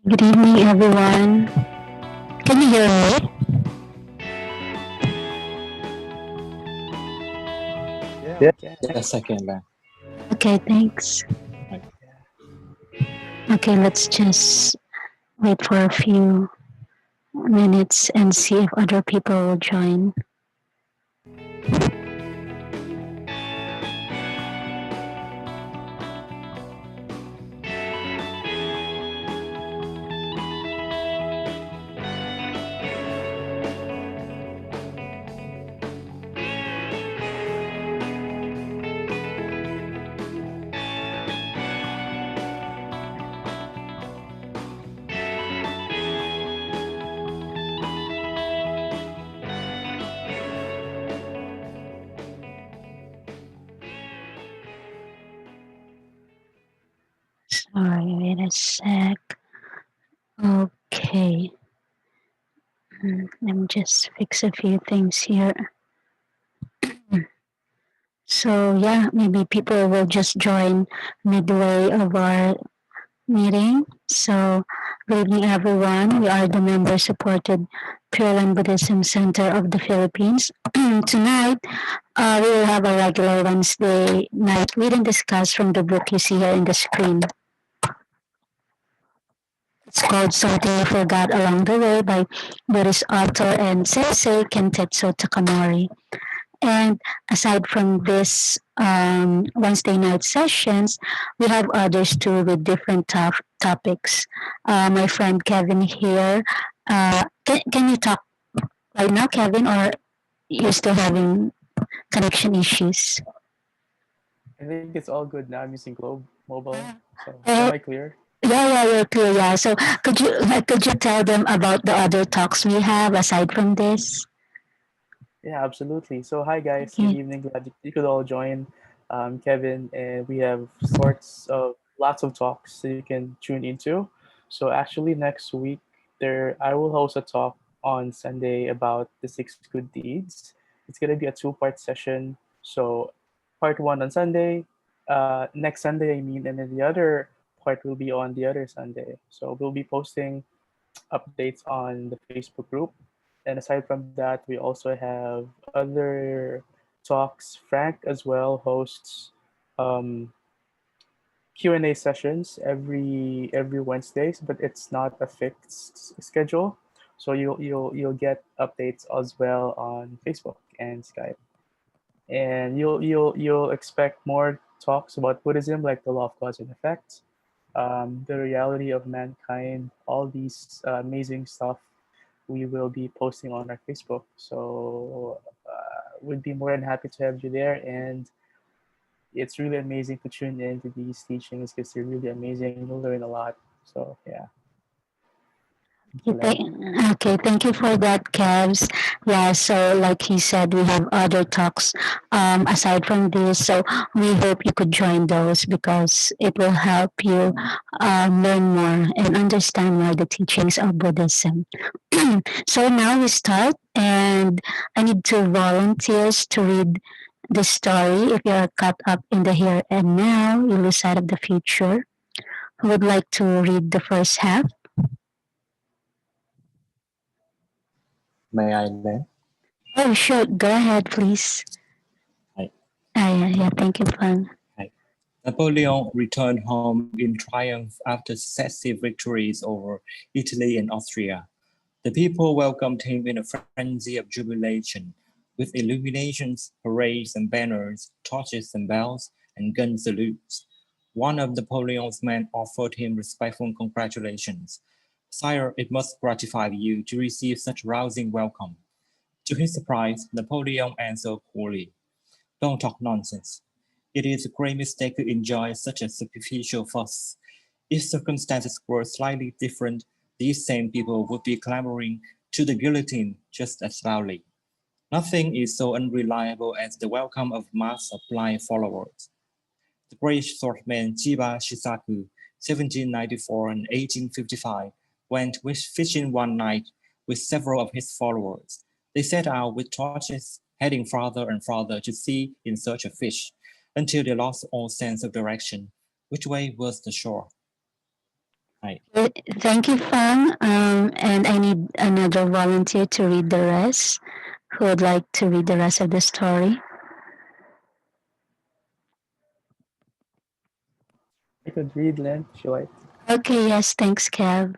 Good evening, everyone. Can you hear me? Yeah, we can. Yes, I can, man. Okay, thanks. Right. Okay, let's just wait for a few minutes and see if other people will join. Sorry, wait a sec. Okay, let me just fix a few things here. So, yeah, maybe people will just join midway of our meeting. So, good evening, everyone. We are the member supported Pure Land Buddhism Center of the Philippines. Tonight, we will have a regular Wednesday night read and discuss from the book you see here in the screen. It's called Something You Forgot Along the Way by Buddhist author and sensei Kentetsu Takamori. And aside from this Wednesday night sessions, we have others too with different topics. My friend Kevin here. Can you talk right now, Kevin, or you're still having connection issues? I think it's all good now. I'm using Globe Mobile. So, am Uh, I clear? you're clear. Yeah. So could you tell them about the other talks we have aside from this? Yeah, absolutely. So, hi guys. Good Okay. evening. Glad you could all join. Kevin, and we have sorts of lots of talks that you can tune into. So, actually, next week I will host a talk on Sunday about the six good deeds. It's gonna be a two-part session. So, part one on Sunday, next Sunday I mean, and then the other part will be on the other Sunday. So, we'll be posting updates on the Facebook group. And aside from that, we also have other talks. Frank as well hosts um, Q&A sessions every Wednesdays, but it's not a fixed schedule. So you'll get updates as well on Facebook and Skype, and you'll expect more talks about Buddhism, like the law of cause and effect, the reality of mankind, all these amazing stuff we will be posting on our Facebook. So we'd be more than happy to have you there. And it's really amazing to tune into these teachings because they're really amazing. You'll learn a lot. So yeah, thank you, Len. Okay, thank you for that, Kevs. Yeah, so like he said, we have other talks aside from this. So we hope you could join those because it will help you learn more and understand more the teachings of Buddhism. So now we start, and I need two volunteers to read the story. If you're caught up in the here and now, you lose sight of the future. Who would like to read the first half? May I, man? Oh, sure. Go ahead, please. Hi. Yeah. Thank you, Fun. Hi. Napoleon returned home in triumph after successive victories over Italy and Austria. The people welcomed him in a frenzy of jubilation, with illuminations, parades and banners, torches and bells, and gun salutes. One of Napoleon's men offered him respectful congratulations. Sire, it must gratify you to receive such rousing welcome. To his surprise, Napoleon answered coolly, "Don't talk nonsense. It is a great mistake to enjoy such a superficial fuss. If circumstances were slightly different, these same people would be clamoring to the guillotine just as loudly. Nothing is so unreliable as the welcome of mass of blind followers. The great swordsman Chiba Shisaku, 1794 and 1855, went fishing one night with several of his followers. They set out with torches, heading farther and farther to sea in search of fish, until they lost all sense of direction. Which way was the shore? Right. Thank you, Fang. And I need another volunteer to read the rest. Who would like to read the rest of the story? I could read Lynn if you like. Okay, yes, thanks, Kev.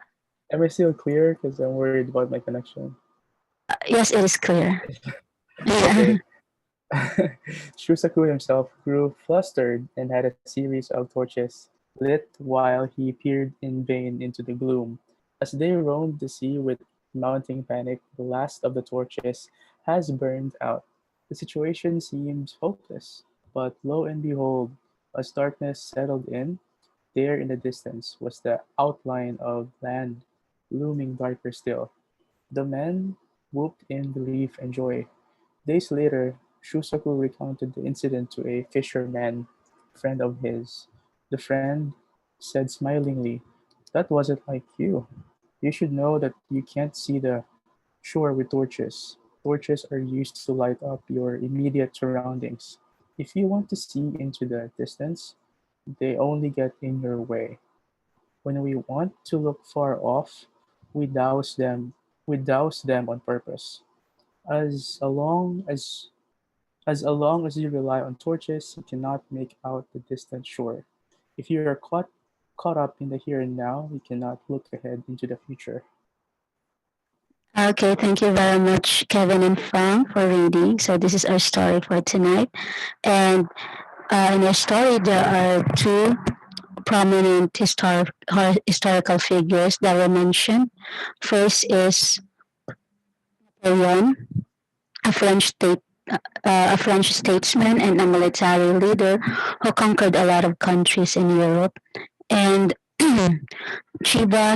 Am I still clear? Because I'm worried about my connection. Yes, it is clear. Yeah. Okay. Shusaku himself grew flustered and had a series of torches lit while he peered in vain into the gloom. As they roamed the sea with mounting panic, the last of the torches has burned out. The situation seems hopeless, but lo and behold, as darkness settled in, there in the distance was the outline of land, looming darker still. The men whooped in relief and joy. Days later, Shusaku recounted the incident to a fisherman friend of his. The friend said smilingly, "That wasn't like you. You should know that you can't see the shore with torches. Torches are used to light up your immediate surroundings. If you want to see into the distance, they only get in your way. When we want to look far off, we douse them we douse them on purpose. As long as long as you rely on torches, you cannot make out the distant shore. If you are caught up in the here and now, you cannot look ahead into the future." Okay, thank you very much, Kevin and Fang, for reading. So this is our story for tonight. And in our story, there are two prominent historical figures that were mentioned. First is Napoleon, a a French statesman and a military leader who conquered a lot of countries in Europe. And Chiba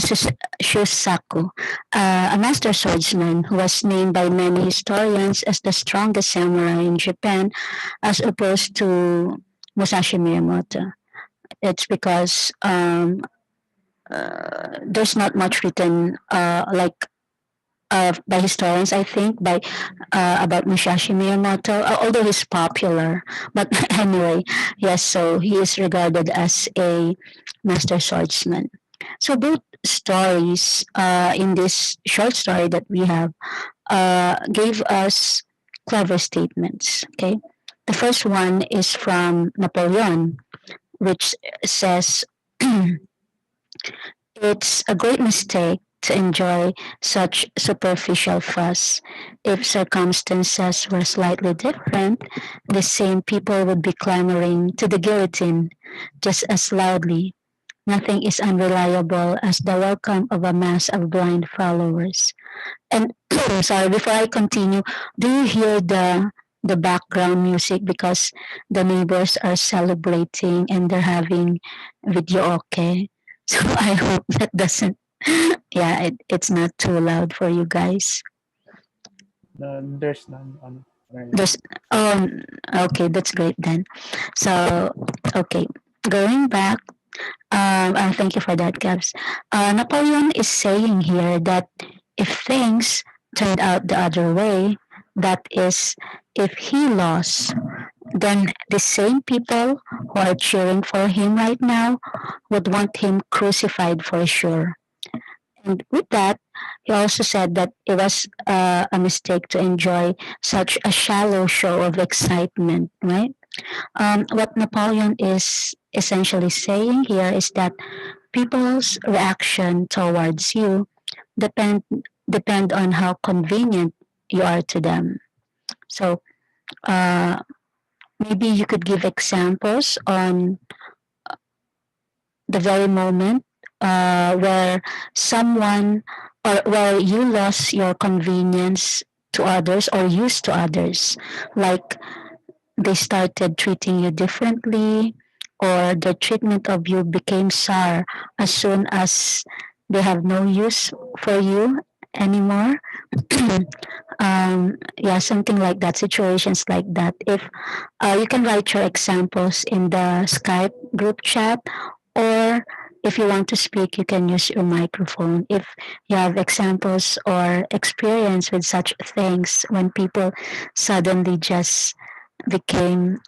Shusaku, a master swordsman who was named by many historians as the strongest samurai in Japan, as opposed to Musashi Miyamoto. It's because there's not much written by historians, I think, by about Musashi Miyamoto, although he's popular. But anyway, yes, so he is regarded as a master swordsman. So both stories in this short story that we have gave us clever statements. Okay, the first one is from Napoleon, which says it's a great mistake to enjoy such superficial fuss. If circumstances were slightly different, the same people would be clamoring to the guillotine just as loudly. Nothing is unreliable as the welcome of a mass of blind followers. And sorry, before I continue, do you hear the background music because the neighbors are celebrating and they're having video okay? So I hope that doesn't yeah, it's not too loud for you guys. No, there's none on our end. There's oh okay, that's great then. So okay, going back, thank you for that, Gabs. Napoleon is saying here that if things turned out the other way, that is, if he lost, then the same people who are cheering for him right now would want him crucified for sure. And with that, he also said that it was a mistake to enjoy such a shallow show of excitement, right? What Napoleon is essentially saying here is that people's reaction towards you depend depend on how convenient you are to them. So uh, maybe you could give examples on the very moment where someone or where you lost your convenience to others or use to others, like they started treating you differently or the treatment of you became sour as soon as they have no use for you anymore. Yeah, something like that, situations like that. If you can write your examples in the Skype group chat, or if you want to speak, you can use your microphone. If you have examples or experience with such things when people suddenly just became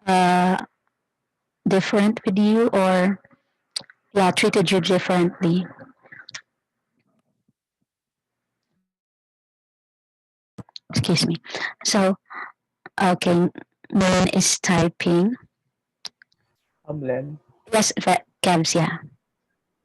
uh, different with you, or yeah, treated you differently. Excuse me. So, okay, Moon is typing. Len. Yes, Kevs, yeah.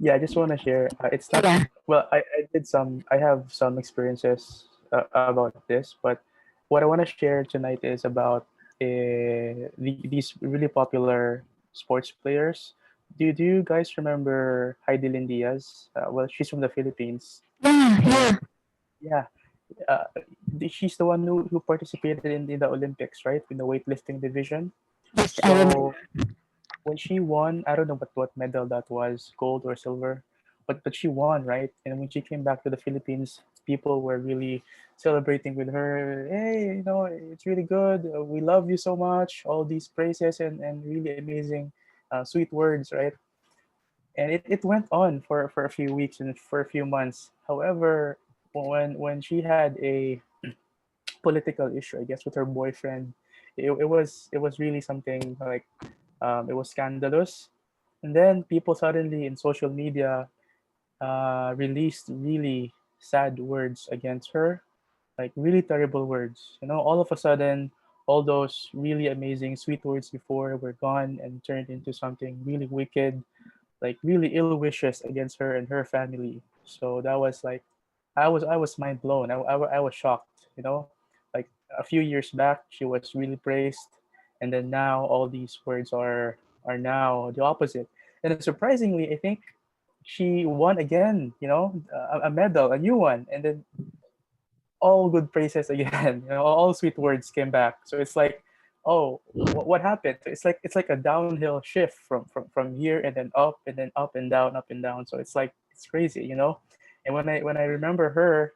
Yeah, I just want to share. It's not Yeah, well. I did some. I have some experiences about this, but what I want to share tonight is about these really popular sports players. Do you guys remember Heidelin Diaz? Well, she's from the Philippines, yeah, and yeah. yeah, uh, she's the one who participated in the Olympics, right? In the weightlifting division. Yes, I remember. So when she won, I don't know what medal that was, gold or silver, but she won, right? And when she came back to the Philippines, people were really celebrating with her. Hey, it's really good. We love you so much. All these praises and really amazing, sweet words, right? And it went on for a few weeks and for a few months. However, when she had a political issue, I guess, with her boyfriend, it was really something like it was scandalous. And then people suddenly in social media released really sad words against her, like really terrible words. All of a sudden, all those really amazing, sweet words before were gone and turned into something really wicked, like really ill wishes against her and her family. So that was like, I was mind blown. I was shocked. Like a few years back, she was really praised, and then now all these words are now the opposite. And then surprisingly, I think she won again. A medal, a new one, and then all good praises again. All sweet words came back. So it's like, oh, what happened? So it's like a downhill shift from here and then up and then up and down, up and down. So it's like it's crazy. And when I remember her,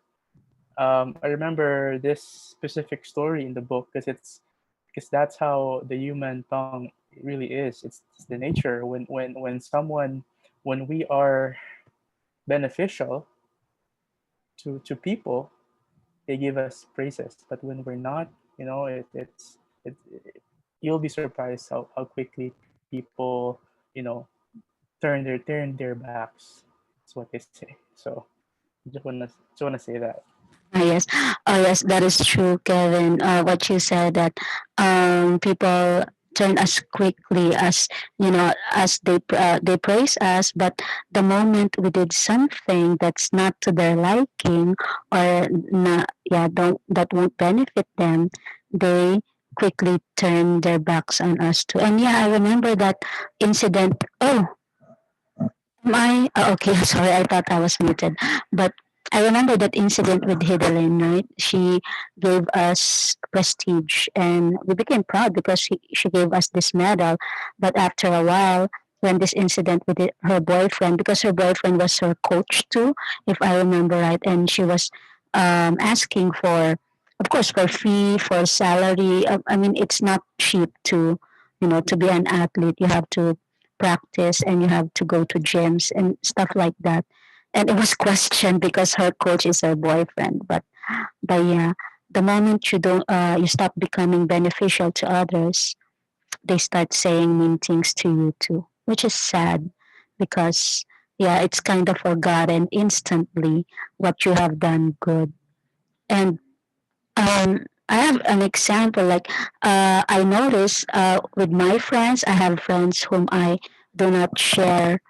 I remember this specific story in the book because that's how the human tongue really is. It's the nature when we are beneficial to people, they give us praises. But when we're not, you'll be surprised how quickly people, you know, turn their backs. That's what they say. So just wanna say that. Ah, yes. Oh, yes, that is true, Kevin. What you said that people turn as quickly as as they praise us, but the moment we did something that's not to their liking or not, yeah, don't that won't benefit them, they quickly turn their backs on us too. And yeah, I remember that incident. Oh, okay, sorry, I thought I was muted. But I remember that incident with Hidalin, right? She gave us prestige and we became proud because she gave us this medal. But after a while, when this incident with her boyfriend, because her boyfriend was her coach too, if I remember right, and she was asking for, of course, for fee, for salary. I mean, it's not cheap to be an athlete. You have to practice and you have to go to gyms and stuff like that. And it was questioned because her coach is her boyfriend. But yeah, the moment you stop becoming beneficial to others, they start saying mean things to you too, which is sad because yeah, it's kind of forgotten instantly what you have done good. And I have an example. Like, I notice with my friends, I have friends whom I do not share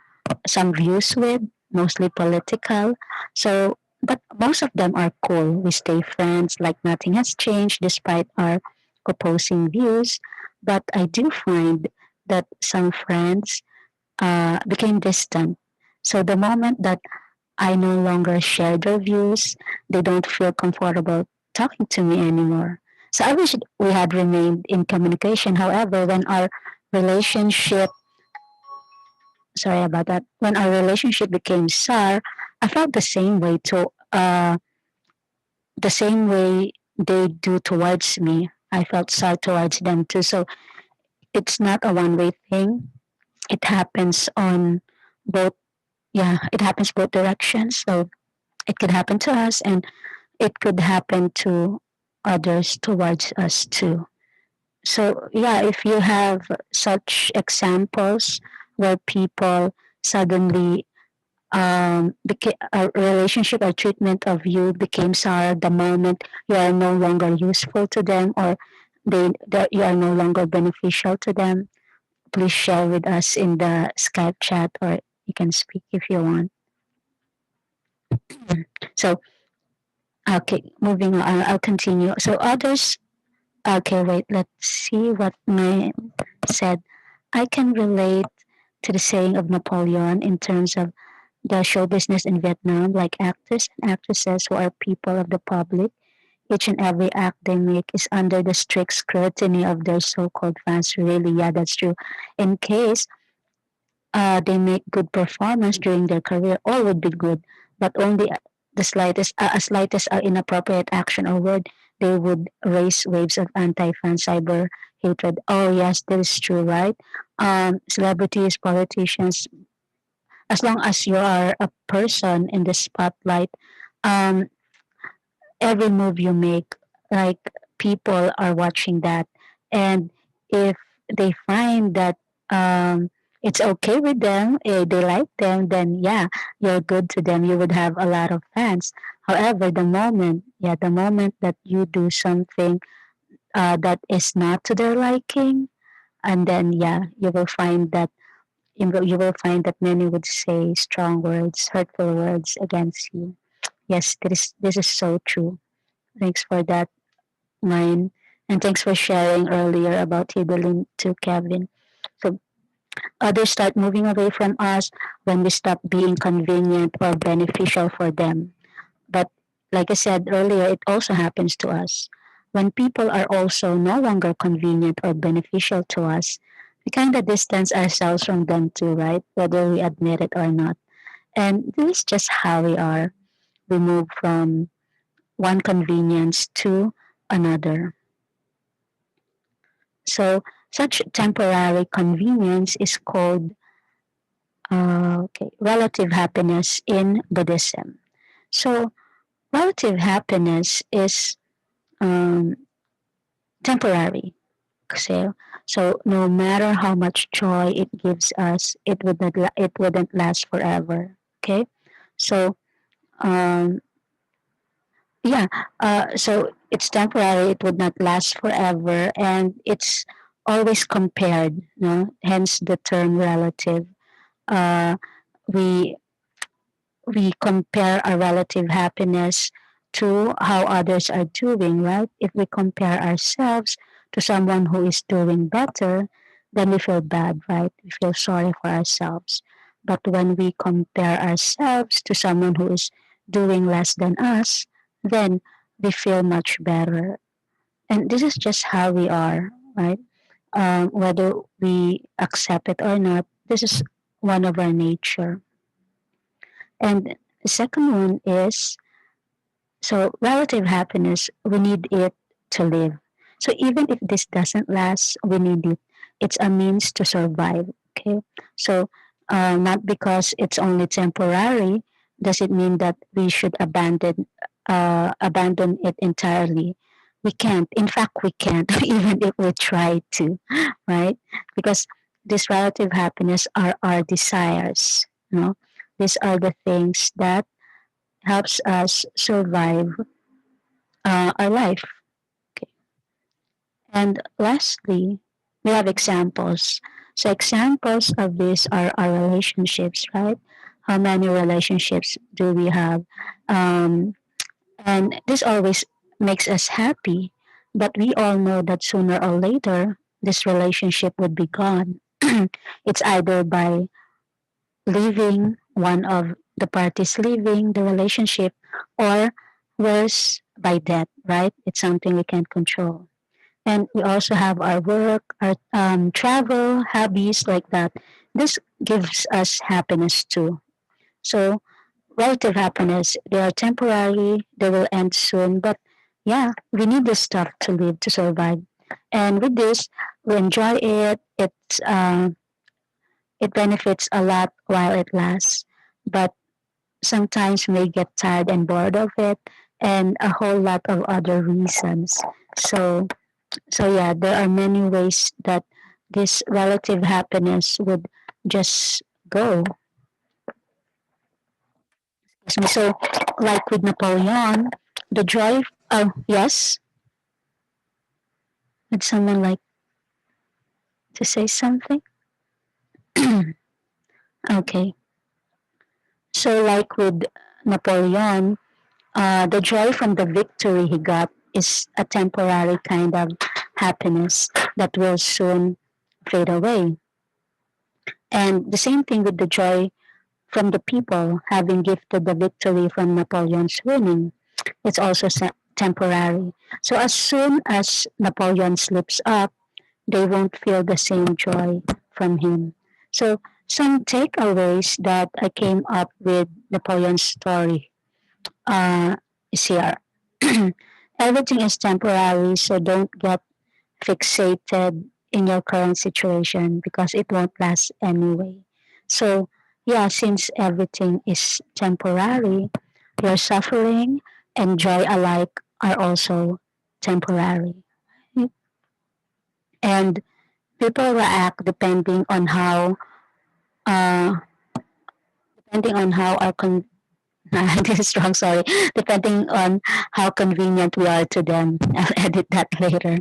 some views with, mostly political. So, but most of them are cool. We stay friends, like nothing has changed despite our opposing views. But I do find that some friends became distant. So the moment that I no longer share their views. They don't feel comfortable talking to me anymore. So I wish we had remained in communication. However, relationship, sorry about that, when our relationship became sour, I felt the same way the same way they do towards me. I felt sour towards them too. So it's not a one-way thing. It happens on both, yeah, it happens both directions. So it could happen to us and it could happen to others towards us too. So, yeah, if you have such examples where people suddenly a relationship or treatment of you became sour the moment you are no longer useful to them, or that you are no longer beneficial to them. Please share with us in the Skype chat, or you can speak if you want. So, okay, moving on, I'll continue. So, others, okay, wait, let's see what my said. I can relate to the saying of Napoleon in terms of the show business in Vietnam, like actors and actresses who are people of the public. Each and every act they make is under the strict scrutiny of their so-called fans. Really, yeah, that's true. In case they make good performance during their career, all would be good, but only slightest inappropriate action or word, they would raise waves of anti-fan cyber hatred. Oh yes, that is true, right? Celebrities, politicians, as long as you are a person in the spotlight, um, every move you make, like people are watching that, and if they find that it's okay with them, they like them, then yeah, you're good to them. You would have a lot of fans. However, the moment that you do something that is not to their liking, and then yeah, you will find that many would say strong words, hurtful words against you. Yes, this is so true. Thanks for that, Mine. And thanks for sharing earlier about Hidelin to Kevin. So others start moving away from us when we stop being convenient or beneficial for them. But like I said earlier, it also happens to us. When people are also no longer convenient or beneficial to us, we kind of distance ourselves from them too, right? Whether we admit it or not. And this is just how we are. We move from one convenience to another. So such temporary convenience is called relative happiness in Buddhism. So relative happiness is um, temporary. So, so no matter how much joy it gives us, it wouldn't last forever. Okay, so um, yeah, so it's temporary. It would not last forever, and it's always compared. No, hence the term relative. Uh, we we compare our relative happiness to how others are doing, right? If we compare ourselves to someone who is doing better, then we feel bad, right? We feel sorry for ourselves. But when we compare ourselves to someone who is doing less than us, then we feel much better. And this is just how we are, right? Whether we accept it or not, this is one of our nature. And the second one is, so relative happiness, we need it to live. So even if this doesn't last, we need it. It's a means to survive. Okay. So not because it's only temporary, does it mean that we should abandon it entirely? We can't. In fact, we can't, even if we try to, right? Because this relative happiness are our desires. You know, these are the things that helps us survive our life. Okay. And lastly, we have examples. So examples of these are our relationships, right? How many relationships do we have? Um, and this always makes us happy, but we all know that sooner or later, this relationship would be gone. It's either by leaving, one of the parties leaving the relationship, or worse, by death, right? It's something we can't control. And we also have our work, our travel, hobbies like that. This gives us happiness too. So, relative happiness, they are temporary, they will end soon, but yeah, we need this stuff to live, to survive. And with this, we enjoy it. It benefits a lot while it lasts. But sometimes may get tired and bored of it, and a whole lot of other reasons. So, so yeah, there are many ways that this relative happiness would just go. So, like with Napoleon, the joy. Oh, yes. Would someone like to say something? Okay. So, like with Napoleon, the joy from the victory he got is a temporary kind of happiness that will soon fade away. And the same thing with the joy from the people having gifted the victory from Napoleon's winning. It's also temporary. So as soon as Napoleon slips up, they won't feel the same joy from him. So some takeaways that I came up with Napoleon's story is here. Everything is temporary, so don't get fixated in your current situation because it won't last anyway. So, yeah, since everything is temporary, your suffering and joy alike are also temporary. And people react uh, depending on how our this is wrong, sorry, depending on how convenient we are to them. I'll edit that later.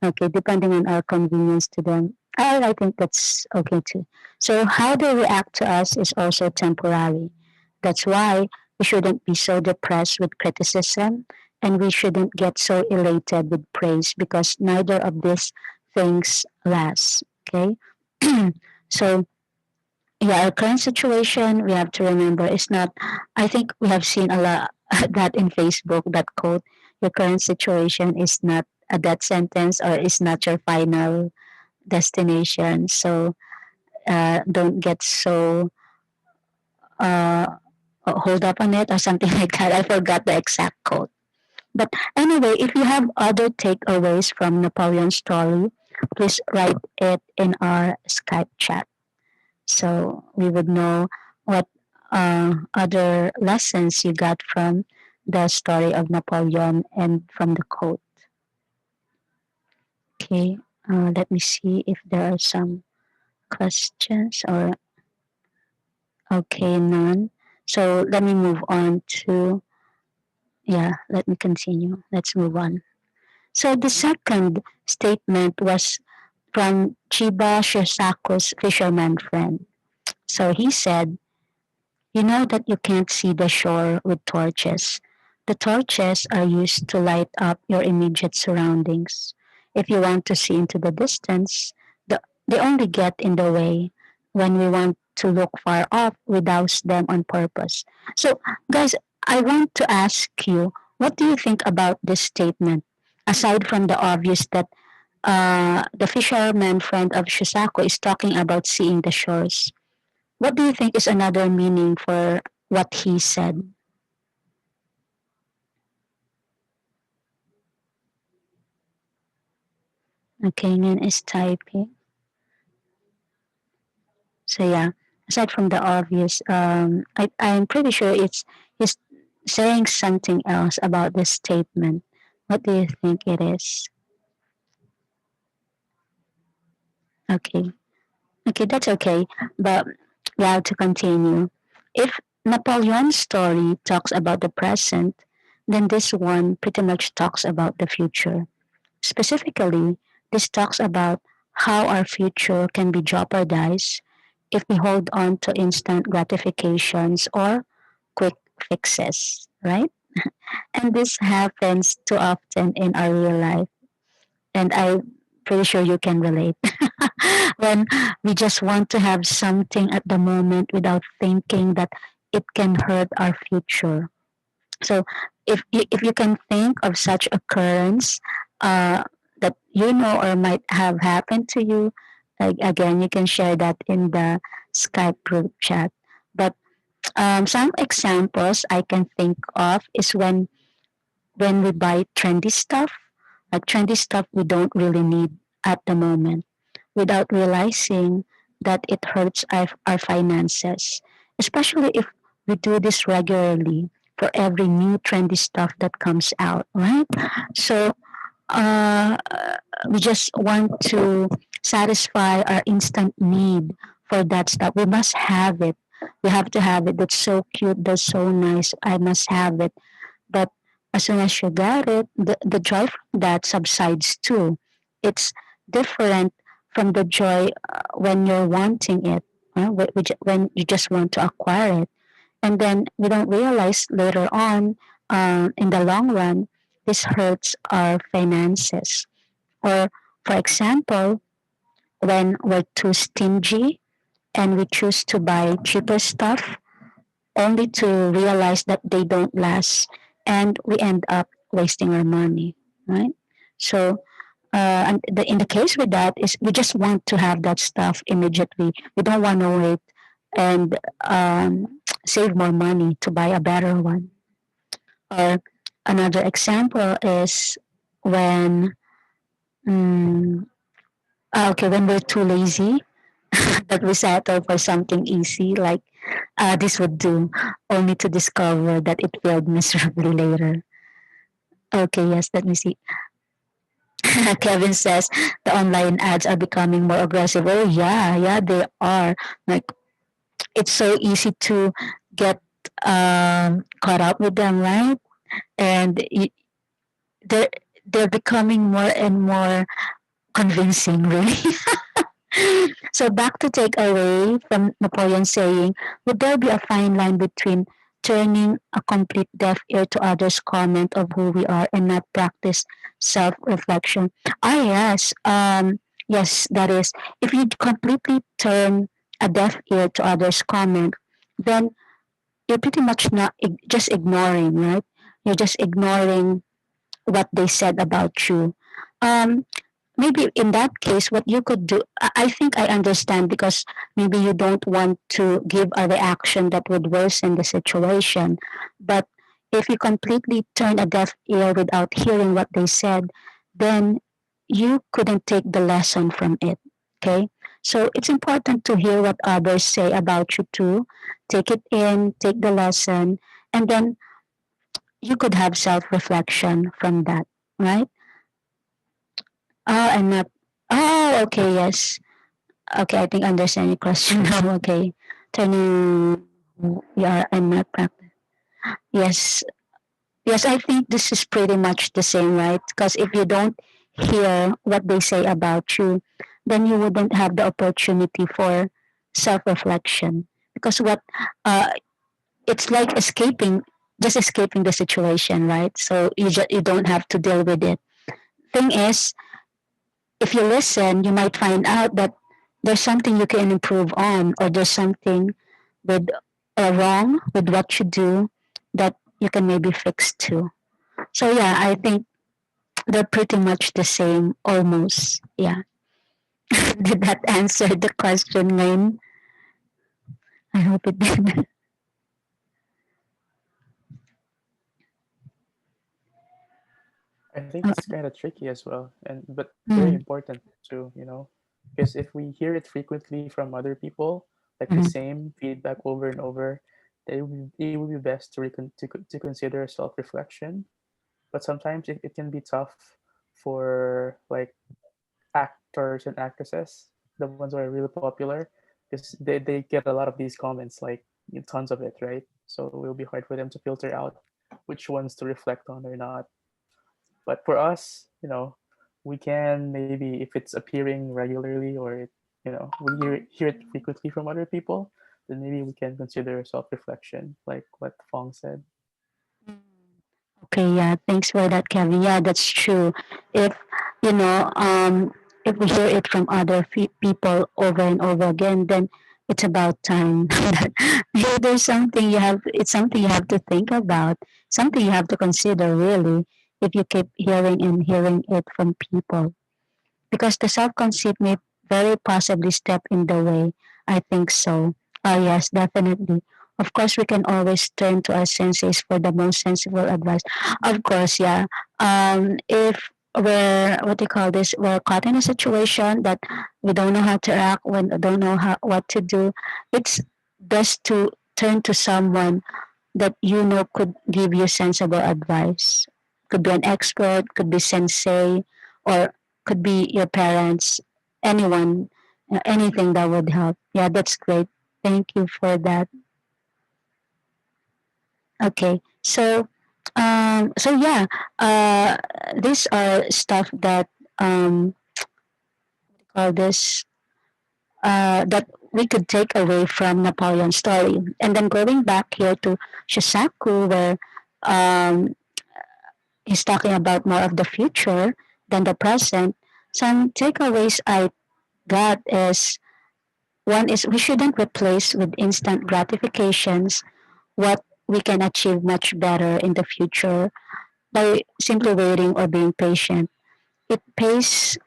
Okay, depending on our convenience to them. I think that's okay too. So how they react to us is also temporary. That's why we shouldn't be so depressed with criticism and we shouldn't get so elated with praise because neither of these things last. Okay? So yeah, our current situation, we have to remember, is not, I think we have seen a lot that in Facebook, that quote, your current situation is not a death sentence or is not your final destination. So don't get so uh, hold up on it or something like that. I forgot the exact quote. But anyway, if you have other takeaways from Napoleon's story, please write it in our Skype chat. So we would know what other lessons you got from the story of Napoleon and from the quote. Okay, let me see if there are some questions or okay, none. So let me move on to, yeah, let me continue. Let's move on. So the second statement was from Chiba Shisaku's fisherman friend. So he said, you know that you can't see the shore with torches. The torches are used to light up your immediate surroundings. If you want to see into the distance, they only get in the way. When we want to look far off, we douse them on purpose. So, guys, I want to ask you, what do you think about this statement? Aside from the obvious that the fisherman friend of Shisaku is talking about seeing the shores, what do you think is another meaning for what he said? Okay, Ngan is typing. So yeah, aside from the obvious, I'm pretty sure he's saying something else about this statement. What do you think it is? Okay, okay, that's okay. But yeah, to continue, if Napoleon's story talks about the present, then this one pretty much talks about the future. Specifically, this talks about how our future can be jeopardized if we hold on to instant gratifications or quick fixes, right? And this happens too often in our real life. And I'm pretty sure you can relate. When we just want to have something at the moment without thinking that it can hurt our future. So if you can think of such occurrence that you know or might have happened to you, again, you can share that in the Skype group chat. But some examples I can think of is when we buy trendy stuff, like trendy stuff we don't really need at the moment, without realizing that it hurts our finances, especially if we do this regularly for every new trendy stuff that comes out, right? So uh, we just want to satisfy our instant need for that stuff. We must have it. You have to have it. That's so cute. That's so nice. I must have it. But as soon as you get it, the joy from that subsides too. It's different from the joy when you're wanting it, when you just want to acquire it. And then we don't realize later on, in the long run, this hurts our finances. Or, for example, when we're too stingy and we choose to buy cheaper stuff only to realize that they don't last and we end up wasting our money, right? So, in the case with that is we just want to have that stuff immediately. We don't want to wait and save more money to buy a better one. Or another example is when, mm, okay, when we're too lazy that we settle for something easy like this would do, only to discover that it failed miserably later. Okay, yes, let me see. Kevin says the online ads are becoming more aggressive. Oh yeah, yeah, they are. Like it's so easy to get caught up with them, right? And they're they're becoming more and more convincing, really. So back to takeaway from Napoleon saying, would there be a fine line between turning a complete deaf ear to others' comment of who we are and not practice self-reflection? Ah, yes. Yes, that is. If you completely turn a deaf ear to others' comment, then you're pretty much not just ignoring, right? You're just ignoring what they said about you. Um, Maybe in that case, what you could do, I think I understand because maybe you don't want to give a reaction that would worsen the situation. But if you completely turn a deaf ear without hearing what they said, then you couldn't take the lesson from it. Okay. So it's important to hear what others say about you too. Take it in, take the lesson, and then you could have self reflection from that, right? Oh, I'm not. Oh, okay, yes. Okay, I think I understand your question now. Okay. Turning, yeah, I'm not practice. Yes. Yes, I think this is pretty much the same, right? Because if you don't hear what they say about you, then you wouldn't have the opportunity for self reflection. Because uh, it's like just escaping the situation, right? So you don't have to deal with it. Thing is, if you listen, you might find out that there's something you can improve on, or there's something with wrong with what you do that you can maybe fix too. So yeah, I think they're pretty much the same, almost. Yeah. Did that answer the question, Lynn? I hope it did. I think it's kind of tricky as well, and but very Mm, important too. Because if we hear it frequently from other people, like the mm, same feedback over and over, it would be best to consider self reflection. But sometimes it can be tough for like actors and actresses, the ones who are really popular, because they get a lot of these comments, like tons of it, right? So it will be hard for them to filter out which ones to reflect on or not. But for us, we can maybe if it's appearing regularly or we hear it frequently from other people, then maybe we can consider self reflection, like what Fong said. mm. Okay, yeah, thanks for that, Kevin. Yeah, that's true. If you know, if we hear it from other people over and over again, then it's about time. Yeah, there's something you have. It's something you have to think about. Something you have to consider, really. If you keep hearing and hearing it from people, because the self-conceit may very possibly step in the way. I think so. Oh, yes, definitely. Of course, we can always turn to our senses for the most sensible advice. Of course, yeah. If we're, what do you call this, we're caught in a situation that we don't know how to act, we don't know what to do, it's best to turn to someone that you know could give you sensible advice. Could be an expert, could be sensei, or could be your parents, anyone, anything that would help. Yeah, that's great. Thank you for that. Okay, so yeah, uh, these are stuff that call this that we could take away from Napoleon's story, and then going back here to Shisaku, where um, he's talking about more of the future than the present. Some takeaways I got is one is we shouldn't replace with instant gratifications what we can achieve much better in the future by simply waiting or being patient. It pays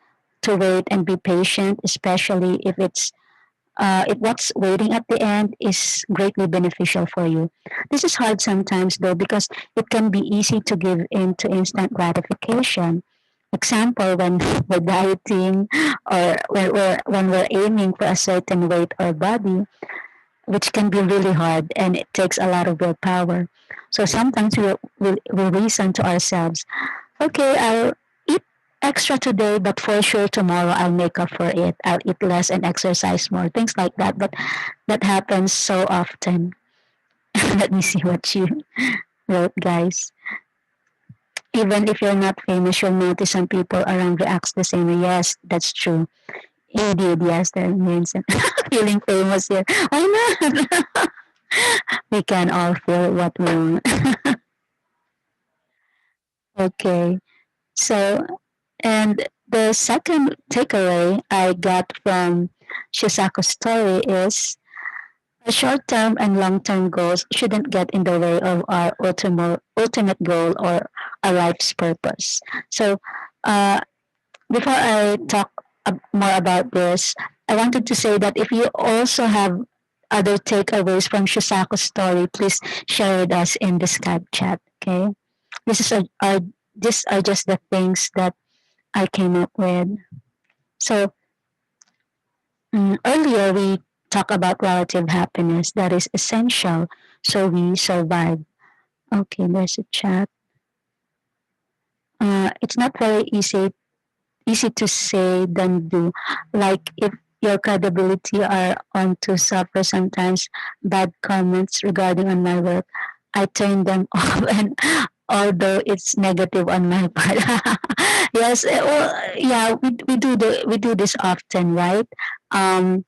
to wait and be patient, especially if what's waiting at the end is greatly beneficial for you. This is hard sometimes though because it can be easy to give in to instant gratification. Example, when we're dieting or when we're aiming for a certain weight or body, which can be really hard and it takes a lot of willpower. So sometimes we'll reason to ourselves, okay, I'll eat extra today, but for sure tomorrow I'll make up for it. I'll eat less and exercise more, things like that. But that happens so often. Let me see what you wrote, guys. Even if you're not famous, you'll notice some people around reacts the same way. Yes, that's true. Indeed, yes, that means feeling famous here. Why not? We can all feel what we want. Okay. So, and the second takeaway I got from Shisaku's story is the short term and long term goals shouldn't get in the way of our ultimate goal or our life's purpose. So, uh, before I talk more about this, I wanted to say that if you also have other takeaways from Shisaku's story, please share with us in the Skype chat. Okay, this is these are just the things that I came up with. So earlier we talked about relative happiness that is essential so we survive. Okay, there's a chat. It's not very easy to say than do. Like if your credibility are on to suffer sometimes bad comments regarding on my work, I turn them off and although it's negative on my part. Yes, well, yeah, we do this often, right? Um,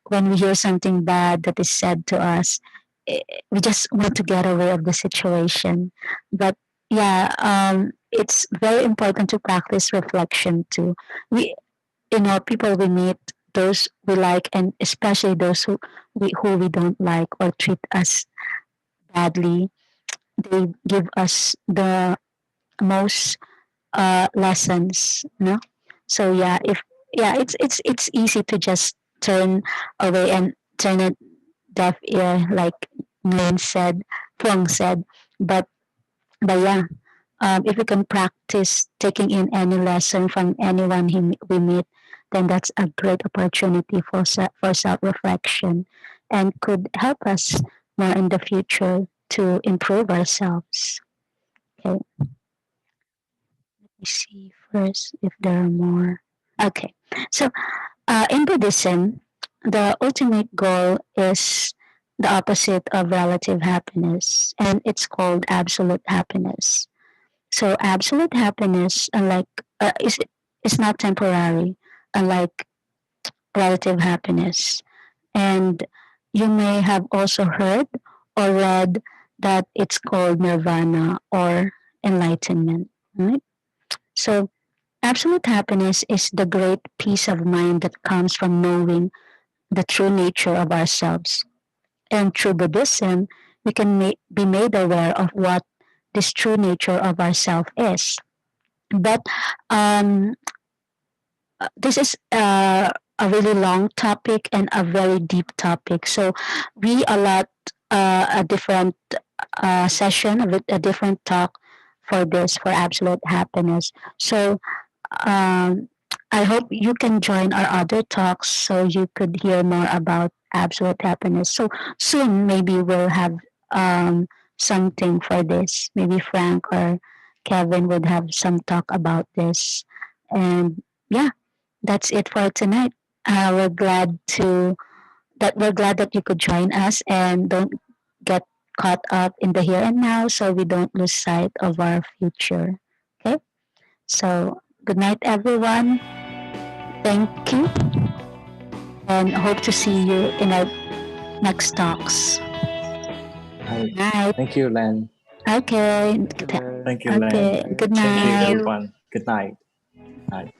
when we hear something bad that is said to us, eh, we just want to get away of the situation. But yeah, it's very important to practice reflection too. We, people we meet, those we like, and especially those who we don't like or treat us badly, they give us the most lessons. No, so yeah, if yeah, it's easy to just turn away and turn a deaf ear, like Nguyen said, Fuang said. But yeah, if we can practice taking in any lesson from anyone we meet, then that's a great opportunity for for self reflection, and could help us more in the future to improve ourselves. Okay, let me see first if there are more. Okay, so in Buddhism, the ultimate goal is the opposite of relative happiness, and it's called absolute happiness. So absolute happiness, unlike is not temporary, unlike relative happiness. And you may have also heard or read that it's called nirvana or enlightenment. Right? So absolute happiness is the great peace of mind that comes from knowing the true nature of ourselves. And through Buddhism, we can be made aware of what this true nature of ourself is. But um, this is a really long topic and a very deep topic. So we allot a different session, a different talk for this, for absolute happiness. So um, I hope you can join our other talks so you could hear more about absolute happiness. So soon, maybe we'll have something for this. Maybe Frank or Kevin would have some talk about this. And yeah, that's it for tonight. We're glad to that we're glad that you could join us, and don't get caught up in the here and now so we don't lose sight of our future. Okay? So, good night, everyone. Thank you, and hope to see you in our next talks. Hi. Night. Thank you, Len. Okay. Thank you, Len. Thank you, Len. Okay. Bye. Good Thank you, night. everyone. Good night. Night.